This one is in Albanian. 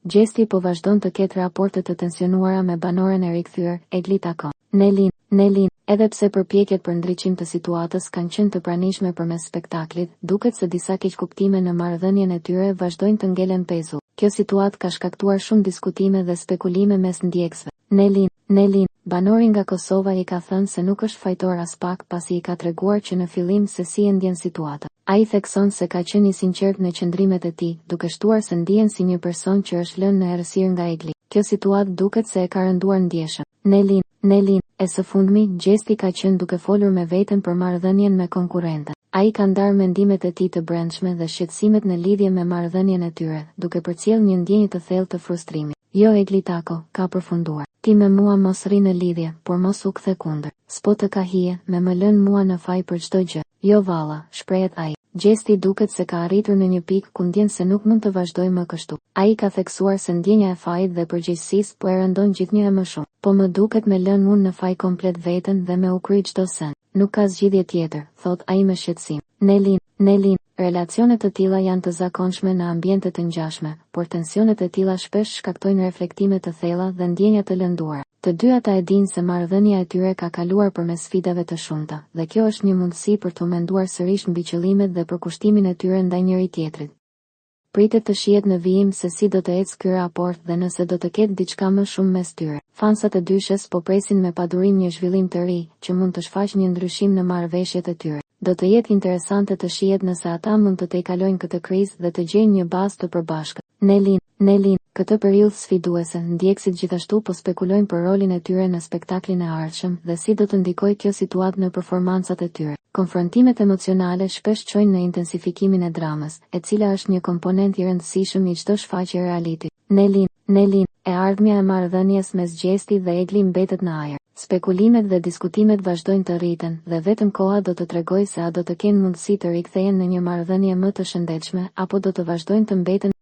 Gjesti po vazhdon të ketë raporte të tensionuara me banoren e rikthyer, Egli takon Nelin, edhe pse përpjekjet për ndriçim të situatës kanë qenë të pranishme përmes spektaklit, duket se disa keqkuptime në marrëdhënien e tyre vazhdojnë të ngelen pezull. Kjo situatë ka shkaktuar shumë diskutime dhe spekulime mes ndjekësve. Nelin, banori nga Kosova i ka thënë se nuk është fajtor as pak pasi i ka treguar që në fillim se si e ndjen situata. Ai thekson se ka qenë i sinqert në qëndrimet e tij, duke shtuar se ndihen si një person që është lënë në errësirë nga Egli. Kjo situatë duket se e ka rënduar ndjeshëm. Nelin, e së fundmi, Gjesti ka qenë duke folur me veten për marrëdhënien me konkurrentën. Ai ka ndarë mendimet e tij të brendshme dhe shqetësimet në lidhje me marrëdhënien e tyre, duke përcjellë një ndjenjë të thellë të frustrimit. Jo Egli tako, ka përfunduar. Ti me mua mos rri në lidhje, por mos u kthe kundër. S'po të ka hije, me më lën mua në faj për çdo gjë. Jo valla, shprehet ai. Gjesti duket se ka arritur në një pikë ku ndjen se nuk mund të vazhdojë më kështu. Ai ka theksuar se ndjenja e fajit dhe përgjegjësisë po e rëndon gjithnjë më shumë. Po më duket me lën unë në faj komplet veten dhe me u kry çdo sen. Nuk ka zgjidhje tjetër, thot ai me shqetësim. Nelin, relacionet të tilla janë të zakonshme në ambiente të ngjashme, por tensionet e tilla shpesh shkaktojnë reflektime të thella dhe ndjenja të lënduara. Të dy ata e dinë se marrëdhënia e tyre ka kaluar përmes sfidave të shumta, dhe kjo është një mundësi për të menduar sërish mbi qëllimet dhe përkushtimin e tyre ndaj njëri tjetrit. Pritet të shihet në vijim se si do të ecë ky raport dhe nëse do të ketë diçka më shumë mes tyre. Fansat e dyshës po presin me padurim një zhvillim të ri, që mund të shfaqë një ndryshim në marrëveshjet e tyre. Do të jetë interesante të shihet nëse ata mund të tejkalojnë këtë krizë dhe të gjejnë një bazë të përbashkët. Nelin, këtë periudhë sfiduese, ndjekësit gjithashtu po spekulojnë për rolin e tyre në spektaklin e ardhshëm dhe si do të ndikojë kjo situatë në performancat e tyre. Konfrontimet emocionale shpesh çojnë në intensifikimin e dramës, e cila është një komponent i rëndësishëm i çdo shfaqje reality. Nelin, e ardhmja e marrëdhënies mes Gjesti dhe Egli mbetet në ajër. Spekulimet dhe diskutimet vazhdojnë të rriten dhe vetëm koha do të tregojë se a do të kenë mundësi të rikthehen në një marrëdhënie më të shëndetshme apo do të vazhdojnë të mbeten